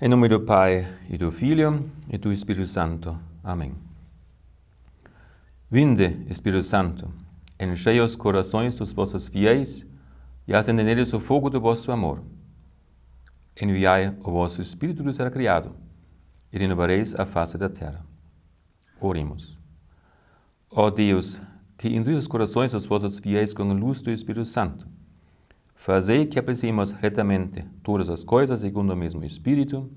Em nome do Pai, e do Filho, e do Espírito Santo. Amém. Vinde, Espírito Santo, enchei os corações dos vossos fiéis e acendei neles o fogo do vosso amor. Enviai o vosso Espírito do ser criado, e renovareis a face da terra. Oremos. Ó Deus, que instruís os corações dos vossos fiéis com a luz do Espírito Santo, fazei que apreciemos retamente todas as coisas segundo o mesmo Espírito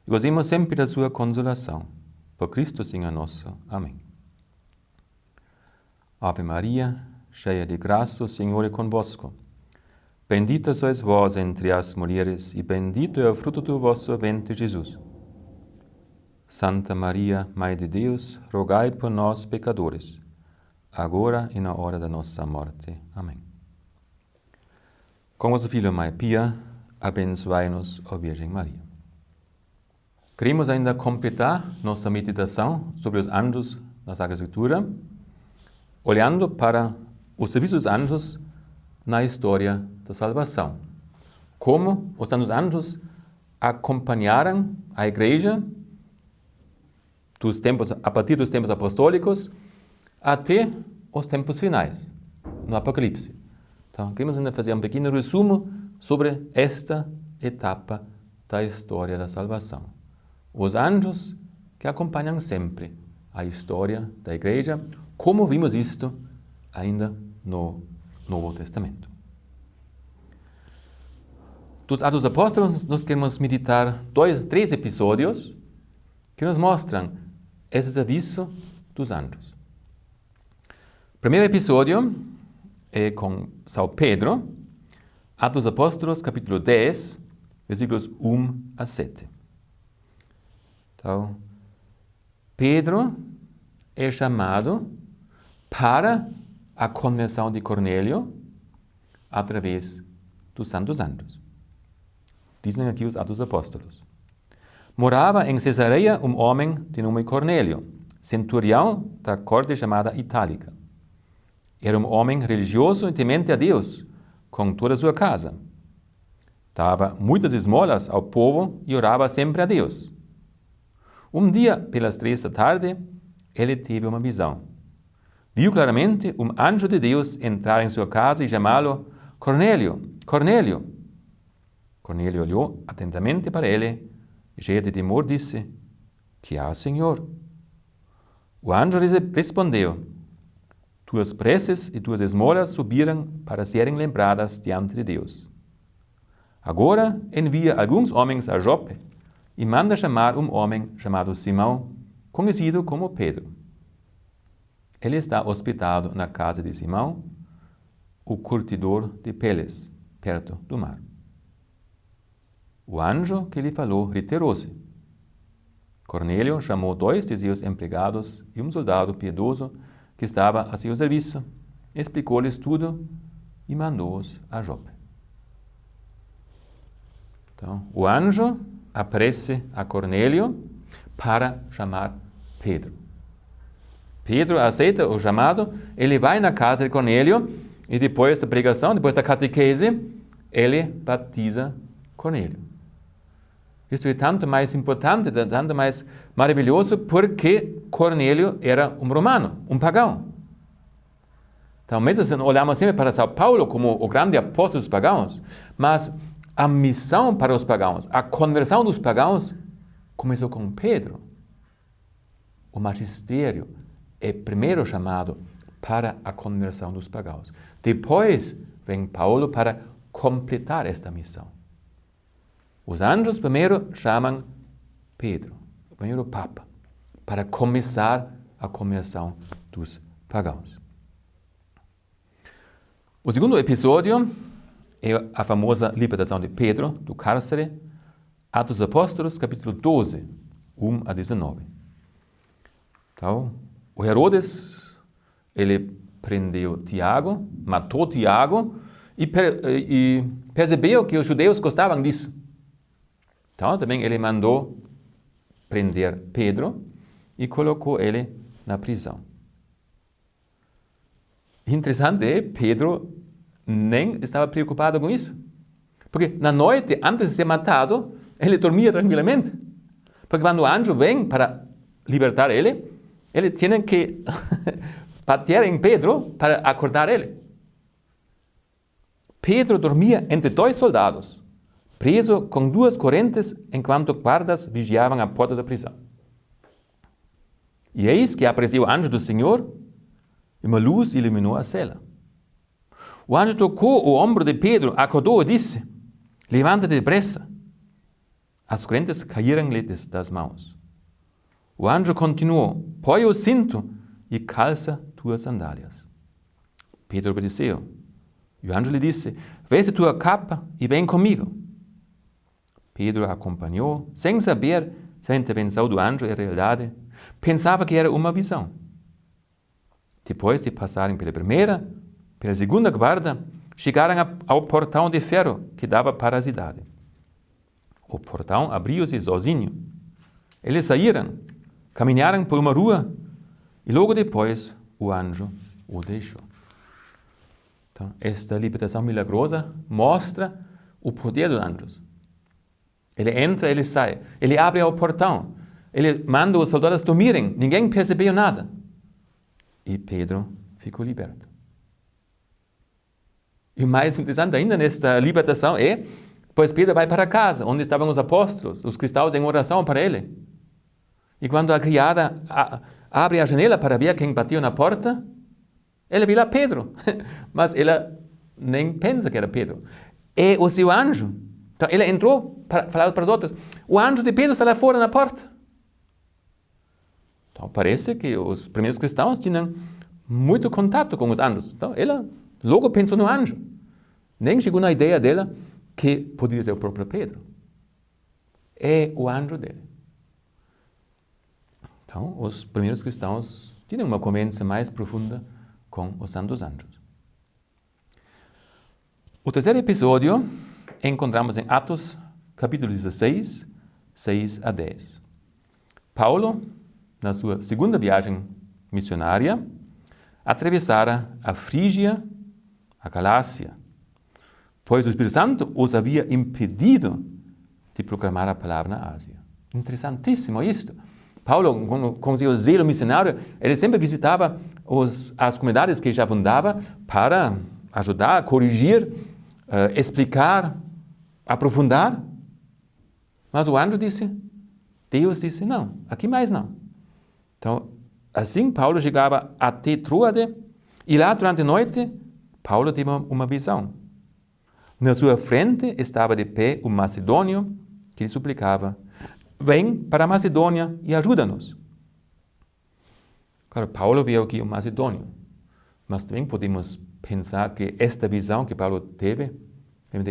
e gozemos sempre da sua consolação. Por Cristo Senhor nosso. Amém. Ave Maria, cheia de graça, o Senhor é convosco. Bendita sois vós entre as mulheres, e bendito é o fruto do vosso ventre, Jesus. Santa Maria, Mãe de Deus, rogai por nós, pecadores, agora e na hora da nossa morte. Amém. Com vosso Filho, Mãe Pia, abençoai-nos, ó Virgem Maria. Queremos ainda completar nossa meditação sobre os anjos na Sagrada Escritura, olhando para o serviço dos anjos na história da salvação. Como os santos anjos acompanharam a igreja a partir dos tempos apostólicos até os tempos finais, no Apocalipse. Então, queremos ainda fazer um pequeno resumo sobre esta etapa da história da salvação. Os anjos que acompanham sempre a história da igreja, como vimos isto ainda no Novo Testamento. Dos Atos dos Apóstolos, nós queremos meditar 3 episódios que nos mostram esse serviço dos anjos. O primeiro episódio é com São Pedro, Atos dos Apóstolos, capítulo 10, versículos 1 a 7. Então, Pedro é chamado para a conversão de Cornélio através dos santos anjos. Dizem aqui os Atos dos Apóstolos. Morava em Cesareia um homem de nome Cornélio, centurião da corte chamada Itálica. Era um homem religioso e temente a Deus, com toda a sua casa. Dava muitas esmolas ao povo e orava sempre a Deus. Um dia, pelas 3 da tarde, ele teve uma visão. Viu claramente um anjo de Deus entrar em sua casa e chamá-lo: Cornélio, Cornélio. Cornélio olhou atentamente para ele e, cheio de temor, disse: Que há, Senhor? O anjo respondeu: Tuas preces e tuas esmolas subiram para serem lembradas diante de Deus. Agora envia alguns homens a Jope e manda chamar um homem chamado Simão, conhecido como Pedro. Ele está hospedado na casa de Simão, o curtidor de peles, perto do mar. O anjo que lhe falou retirou-se. Cornélio chamou 2 de seus empregados e um soldado piedoso que estava a seu serviço, explicou-lhes tudo e mandou-os a Jope. Então, o anjo aparece a Cornélio para chamar Pedro. Pedro aceita o chamado, ele vai na casa de Cornélio e depois da pregação, depois da catequese, ele batiza Cornélio. Isto é tanto mais importante, tanto mais maravilhoso, porque Cornélio era um romano, um pagão. Então, mesmo olhamos sempre para São Paulo como o grande apóstolo dos pagãos, mas a missão para os pagãos, a conversão dos pagãos, começou com Pedro. O magistério é primeiro chamado para a conversão dos pagãos. Depois vem Paulo para completar esta missão. Os anjos primeiro chamam Pedro, o primeiro Papa, para começar a conversão dos pagãos. O segundo episódio é a famosa libertação de Pedro do cárcere, Atos dos Apóstolos, capítulo 12, 1 a 19. Então, o Herodes, ele prendeu Tiago, matou Tiago e percebeu que os judeus gostavam disso. Então, também ele mandou prender Pedro e colocou ele na prisão. Interessante é, Pedro nem estava preocupado com isso. Porque na noite, antes de ser matado, ele dormia tranquilamente. Porque quando o anjo vem para libertar ele tem que bater em Pedro para acordar ele. Pedro dormia entre dois soldados, preso com duas correntes, enquanto guardas vigiavam a porta da prisão. E eis que apareceu o anjo do Senhor, e uma luz iluminou a cela. O anjo tocou o ombro de Pedro, acordou e disse: levanta-te depressa. As correntes caíram-lhe das mãos. O anjo continuou: põe o cinto e calça tuas sandálias. Pedro obedeceu. E o anjo lhe disse: veste tua capa e vem comigo. Pedro acompanhou, sem saber se a intervenção do anjo era realidade. Pensava que era uma visão. Depois de passarem pela segunda guarda, chegaram ao portão de ferro que dava para a cidade. O portão abriu-se sozinho. Eles saíram, caminharam por uma rua e logo depois o anjo o deixou. Então, esta libertação milagrosa mostra o poder dos anjos. Ele entra, ele sai, ele abre o portão, ele manda os soldados dormirem, ninguém percebeu nada. E Pedro ficou liberto. E o mais interessante ainda nesta libertação é, pois Pedro vai para casa, onde estavam os apóstolos, os cristãos em oração para ele. E quando a criada abre a janela para ver quem bateu na porta, ela vê lá Pedro. Mas ela nem pensa que era Pedro. É o seu anjo. Então ela entrou para falar para os outros. O anjo de Pedro está lá fora na porta. Então parece que os primeiros cristãos tinham muito contato com os anjos. Então ela logo pensou no anjo. Nem chegou na ideia dela que poderia ser o próprio Pedro. É o anjo dele. Então, os primeiros cristãos tinham uma convivência mais profunda com os santos anjos. O terceiro episódio encontramos em Atos, capítulo 16, 6 a 10. Paulo, na sua segunda viagem missionária, atravessara a Frígia, a Galácia, pois o Espírito Santo os havia impedido de proclamar a palavra na Ásia. Interessantíssimo isto. Paulo, com seu zelo missionário, ele sempre visitava as comunidades que já fundava para ajudar, corrigir, explicar, aprofundar. Mas o anjo disse, Deus disse, não, aqui mais não. Então, assim Paulo chegava até Troade e lá durante a noite, Paulo teve uma visão. Na sua frente estava de pé um macedônio que lhe suplicava, vem para a Macedônia e ajuda-nos. Claro, Paulo viu aqui um macedônio, mas também podemos pensar que esta visão que Paulo teve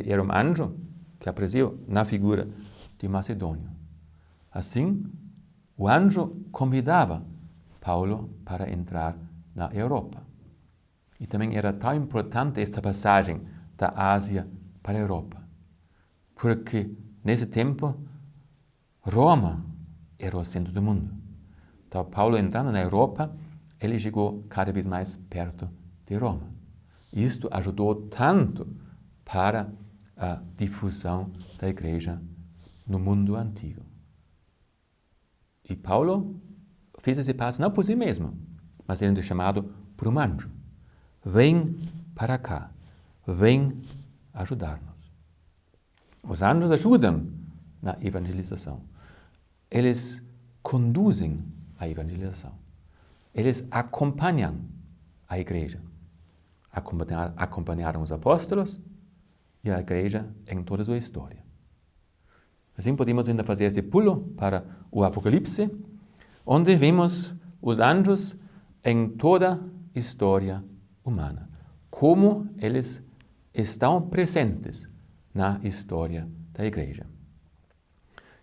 era um anjo que apareceu na figura de macedônio. Assim, o anjo convidava Paulo para entrar na Europa. E também era tão importante esta passagem da Ásia para a Europa, porque nesse tempo Roma era o centro do mundo. Então, Paulo entrando na Europa, ele chegou cada vez mais perto de Roma. Isto ajudou tanto para a difusão da igreja no mundo antigo. E Paulo fez esse passo não por si mesmo, mas sendo chamado por um anjo. Vem para cá, vem ajudar-nos. Os anjos ajudam na evangelização. Eles conduzem a evangelização. Eles acompanham a igreja. Acompanharam os apóstolos e a igreja em toda a sua história. Assim podemos ainda fazer este pulo para o Apocalipse, onde vemos os anjos em toda a história humana. Como eles estão presentes na história da igreja.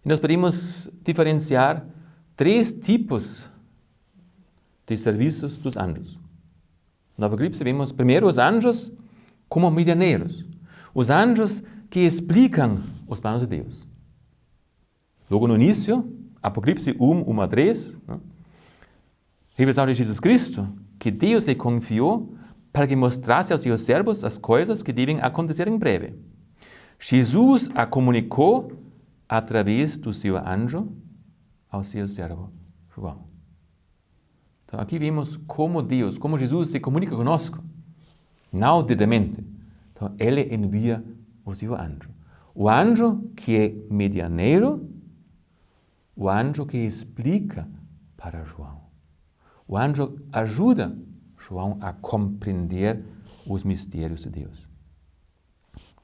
E nós podemos diferenciar 3 tipos de serviços dos anjos. No Apocalipse vemos primeiro os anjos como medianeiros. Os anjos que explicam os planos de Deus. Logo no início, Apocalipse 1, 1 a 3, Revelação de Jesus Cristo, que Deus lhe confiou para que mostrasse aos seus servos as coisas que devem acontecer em breve. Jesus a comunicou através do seu anjo ao seu servo João. Então aqui vemos como Deus, como Jesus se comunica conosco, não diretamente. Então ele envia o seu anjo. O anjo que é medianeiro, o anjo que explica para João. O anjo ajuda João a compreender os mistérios de Deus.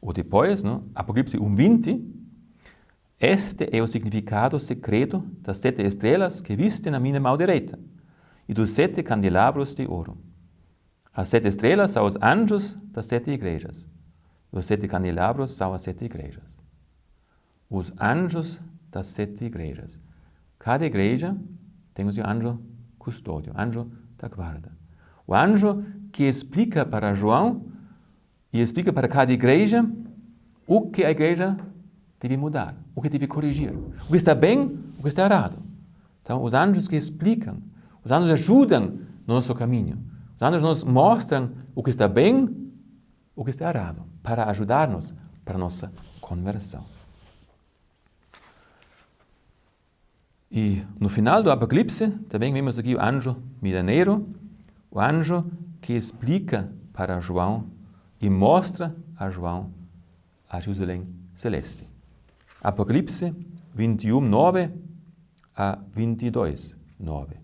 Ou depois, Apocalipse 1:20, este é o significado secreto das 7 estrelas que viste na minha mão direita e dos 7 candelabros de ouro. As 7 estrelas são os anjos das 7 igrejas. E os 7 candelabros são as 7 igrejas. Os anjos das 7 igrejas. Cada igreja tem o seu anjo custódio, anjo da guarda. O anjo que explica para João e explica para cada igreja o que a igreja deve mudar, o que deve corrigir, o que está bem, o que está errado. Então, os anjos que explicam, os anjos ajudam no nosso caminho. Os anjos nos mostram o que está bem, o que está errado, para ajudar-nos para a nossa conversão. E no final do Apocalipse, também vemos aqui o anjo medianeiro, o anjo que explica para João e mostra a João a Jerusalém celeste. Apocalipse 21:9 a 22:9.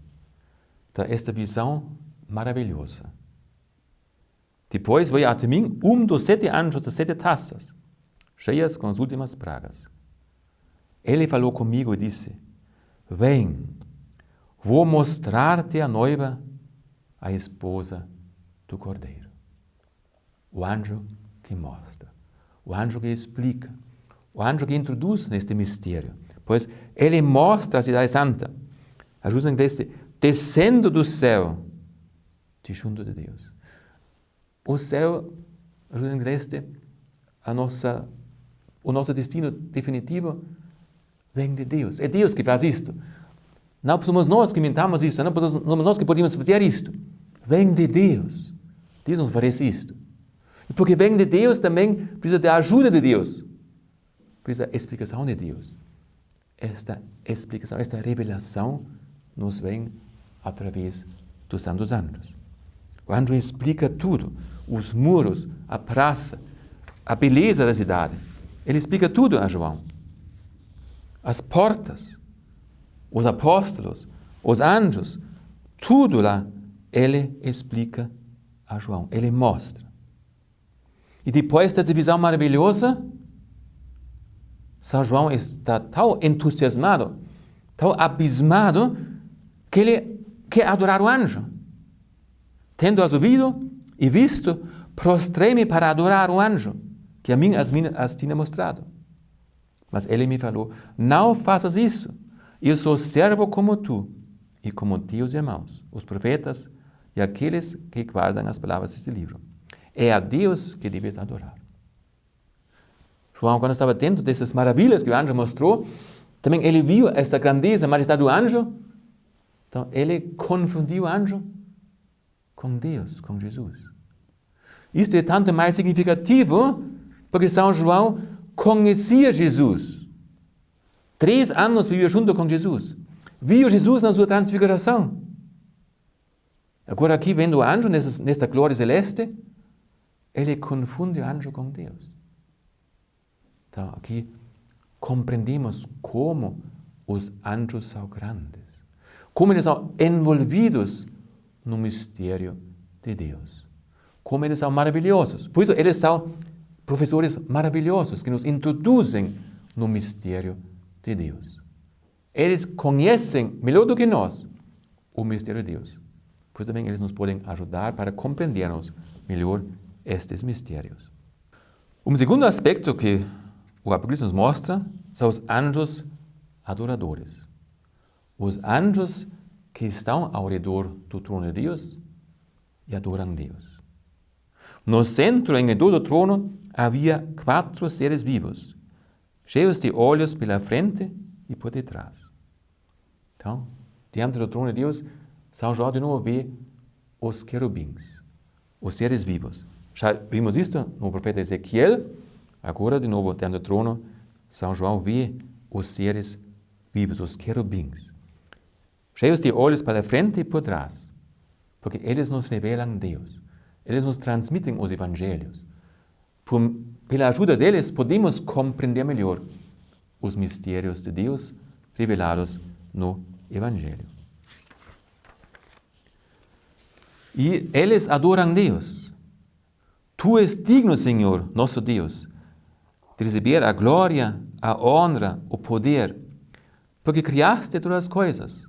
Então, esta visão maravilhosa. Depois veio até mim dos 7 anjos das 7 taças, cheias com as últimas pragas. Ele falou comigo e disse: vem, vou mostrar-te a noiva, a esposa do Cordeiro. O anjo que mostra, o anjo que explica, o anjo que introduz neste mistério. Pois ele mostra a cidade santa, a Jerusalém descendo do céu, de junto de Deus. O céu, a Jerusalém celeste, o nosso destino definitivo vem de Deus. É Deus que faz isto. Não somos nós que inventamos isto, não somos nós que podemos fazer isto. Vem de Deus. Deus nos oferece isto. E porque vem de Deus, também precisa da ajuda de Deus. Precisa da explicação de Deus. Esta explicação, esta revelação nos vem através dos santos anjos. O anjo explica tudo. Os muros, a praça, a beleza da cidade. Ele explica tudo a João. As portas, os apóstolos, os anjos, tudo lá, ele explica a João, ele mostra. E depois dessa visão maravilhosa, São João está tão entusiasmado, tão abismado, que ele quer adorar o anjo. Tendo ouvido e visto, prostrei-me para adorar o anjo, que a mim as tinha mostrado. Mas ele me falou: não faças isso. Eu sou servo como tu e como teus irmãos, os profetas e aqueles que guardam as palavras deste livro. É a Deus que deves adorar. João, quando estava dentro dessas maravilhas que o anjo mostrou, também ele viu esta grandeza, a majestade do anjo. Então ele confundiu o anjo com Deus, com Jesus. Isto é tanto mais significativo porque São João conhecia Jesus. 3 anos viveu junto com Jesus. Viu Jesus na sua transfiguração. Agora aqui vendo o anjo nesta glória celeste, ele confunde o anjo com Deus. Então aqui compreendemos como os anjos são grandes. Como eles são envolvidos no mistério de Deus. Como eles são maravilhosos. Por isso eles são professores maravilhosos que nos introduzem no mistério de Deus. Eles conhecem melhor do que nós o mistério de Deus. Por isso também eles nos podem ajudar para compreendermos melhor estes mistérios. Um segundo aspecto que o Apocalipse nos mostra são os anjos adoradores. Os anjos que estão ao redor do trono de Deus e adoram Deus. No centro, em redor do trono, havia 4 seres vivos, cheios de olhos pela frente e por detrás. Então, diante do trono de Deus, São João de novo vê os querubins, os seres vivos. Já vimos isto no profeta Ezequiel, agora de novo diante do trono, São João vê os seres vivos, os querubins. Cheios de olhos para frente e por trás, porque eles nos revelam Deus, eles nos transmitem os evangelhos. Pela ajuda deles podemos compreender melhor os mistérios de Deus revelados no Evangelho. E eles adoram Deus. Tu és digno, Senhor, nosso Deus, de receber a glória, a honra, o poder, porque criaste todas as coisas.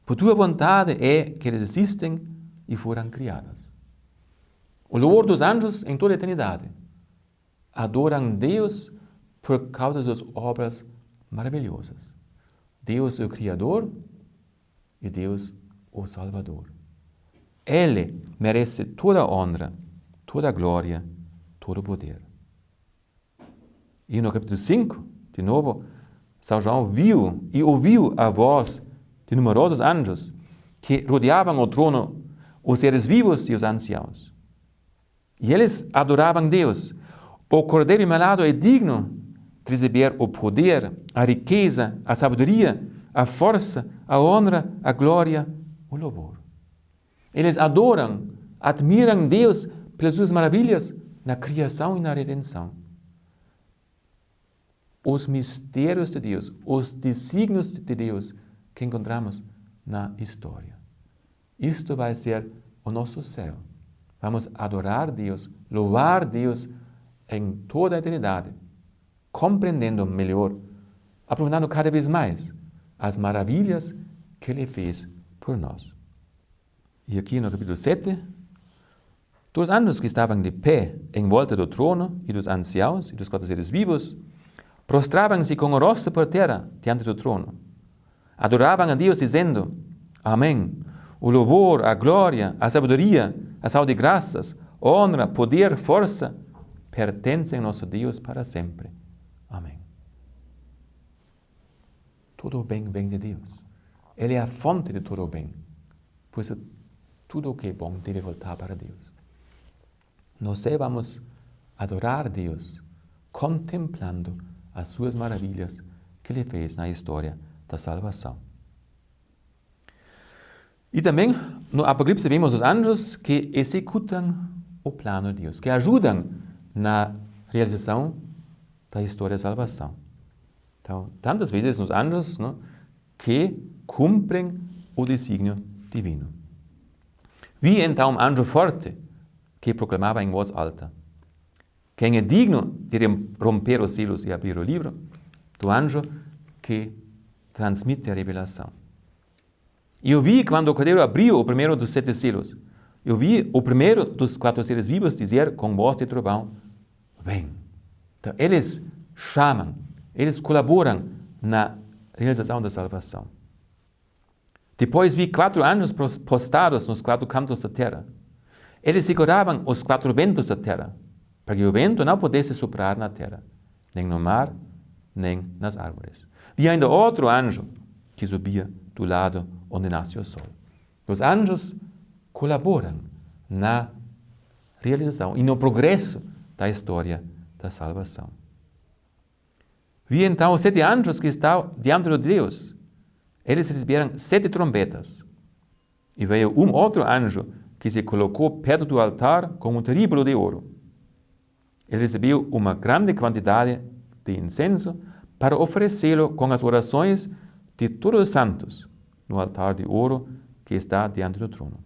Por tua vontade é que eles existem e foram criadas. O louvor dos anjos em toda a eternidade adoram Deus por causa das obras maravilhosas. Deus é o Criador e Deus o Salvador. Ele merece toda a honra, toda a glória, todo o poder. E no capítulo 5, de novo, São João viu e ouviu a voz de numerosos anjos que rodeavam o trono, os seres vivos e os anciãos. E eles adoravam Deus. O Cordeiro Imalado é digno de receber o poder, a riqueza, a sabedoria, a força, a honra, a glória, o louvor. Eles adoram, admiram Deus pelas suas maravilhas na criação e na redenção. Os mistérios de Deus, os desígnios de Deus que encontramos na história. Isto vai ser o nosso céu. Vamos adorar Deus, louvar Deus em toda a eternidade, compreendendo melhor, aprofundando cada vez mais as maravilhas que Ele fez por nós. E aqui no capítulo 7, dos anjos que estavam de pé em volta do trono e dos anciãos e dos 4 seres vivos, prostravam-se com o rosto por terra diante do trono. Adoravam a Deus dizendo, Amém. O louvor, a glória, a sabedoria, a salva de graças, honra, poder, força, pertencem ao nosso Deus para sempre. Amém. Todo o bem vem de Deus. Ele é a fonte de todo o bem. Por isso, tudo o que é bom deve voltar para Deus. Nós vamos adorar Deus, contemplando as suas maravilhas que Ele fez na história da salvação. E também, no Apocalipse, vemos os anjos que executam o plano de Deus, que ajudam na realização da história da salvação. Então, tantas vezes os anjos que cumprem o desígnio divino. Vi então um anjo forte que proclamava em voz alta: quem é digno de romper os selos e abrir o livro? Do anjo que transmite a revelação. E eu vi quando o Cordeiro abriu o primeiro dos 7 selos, eu vi o primeiro dos 4 seres vivos dizer com voz de trovão: vem. Então, eles chamam, eles colaboram na realização da salvação. Depois vi 4 anjos postados nos 4 cantos da terra. Eles seguravam os 4 ventos da terra, para que o vento não pudesse soprar na terra, nem no mar, nem nas árvores. Vi ainda outro anjo que subia do lado onde nasce o sol. Os anjos colaboram na realização e no progresso da história da salvação. Vi então os 7 anjos que estavam diante de Deus. Eles receberam 7 trombetas. E veio um outro anjo que se colocou perto do altar com um tríbulo de ouro. Ele recebeu uma grande quantidade de incenso para oferecê-lo com as orações de todos os santos no altar de ouro que está diante do trono.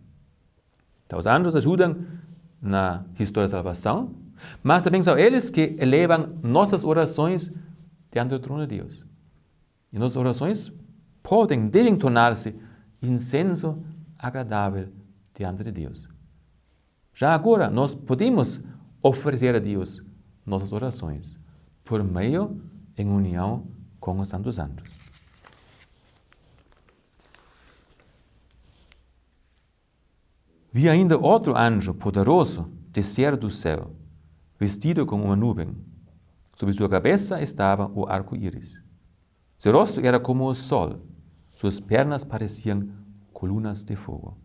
Então, os anjos ajudam na história da salvação, mas também são eles que elevam nossas orações diante do trono de Deus. E nossas orações devem tornar-se incenso agradável diante de Deus. Já agora, nós podemos oferecer a Deus nossas orações por meio em união com os santos anjos. Vi ainda outro anjo poderoso descer do céu, vestido com uma nuvem. Sobre sua cabeça estava o arco-íris. Seu rosto era como o sol, suas pernas pareciam colunas de fogo.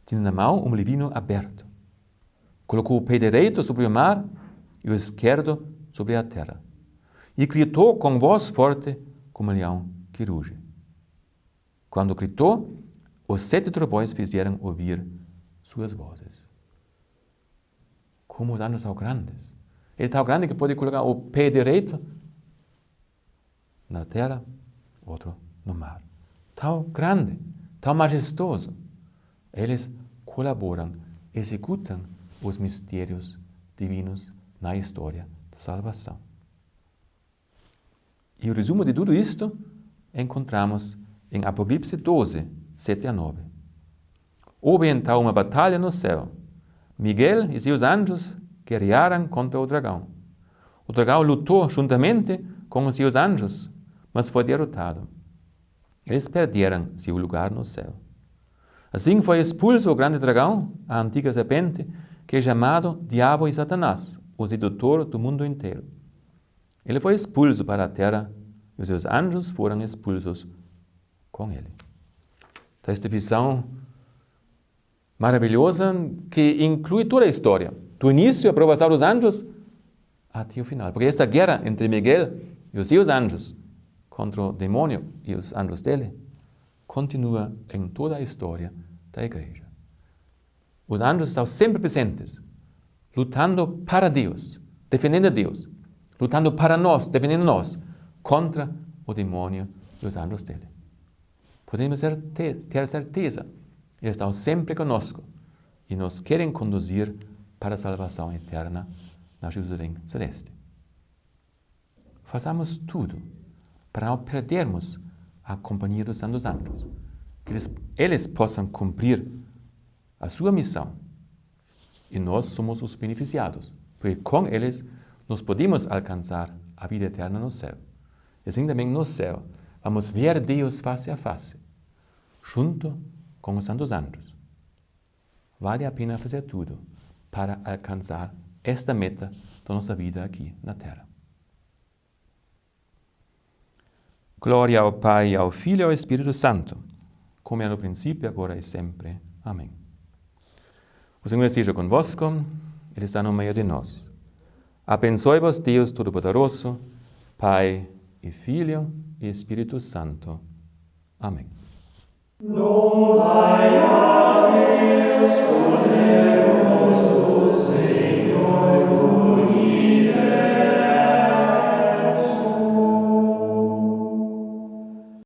Tinha na mão livro aberto. Colocou o pé direito sobre o mar e o esquerdo sobre a terra. E gritou com voz forte como um leão que ruge. Quando gritou, os 7 trovões fizeram ouvir suas vozes. Como os anjos são grandes. Ele é tão grande que pode colocar o pé direito na terra, outro no mar. Tão grande, tão majestoso. Eles colaboram, executam os mistérios divinos na história da salvação. E o resumo de tudo isto encontramos em Apocalipse 12, 7 a 9. Houve então uma batalha no céu. Miguel e seus anjos guerrearam contra o dragão. O dragão lutou juntamente com os seus anjos, mas foi derrotado. Eles perderam seu lugar no céu. Assim foi expulso o grande dragão, a antiga serpente, que é chamado Diabo e Satanás, o sedutor do mundo inteiro. Ele foi expulso para a terra e os seus anjos foram expulsos com ele. Então, esta visão maravilhosa que inclui toda a história, do início, a aprovação dos anjos, até o final. Porque esta guerra entre Miguel e os seus anjos contra o demônio e os anjos dele continua em toda a história da igreja. Os anjos estão sempre presentes, lutando para Deus, defendendo Deus, lutando para nós, defendendo nós, contra o demônio e os anjos dele. Podemos ter certeza, eles estão sempre conosco e nos querem conduzir para a salvação eterna na Jerusalém Celeste. Façamos tudo para não perdermos a companhia dos santos anjos, que eles possam cumprir a sua missão e nós somos os beneficiados, porque com eles nós podemos alcançar a vida eterna no céu. E assim também no céu vamos ver Deus face a face, junto com os santos anjos. Vale a pena fazer tudo para alcançar esta meta da nossa vida aqui na Terra. Glória ao Pai, ao Filho e ao Espírito Santo, como era no princípio, agora e sempre. Amém. O Senhor esteja convosco, Ele está no meio de nós. Abençoe-vos, Deus Todo-Poderoso, Pai e Filho e Espírito Santo. Amém.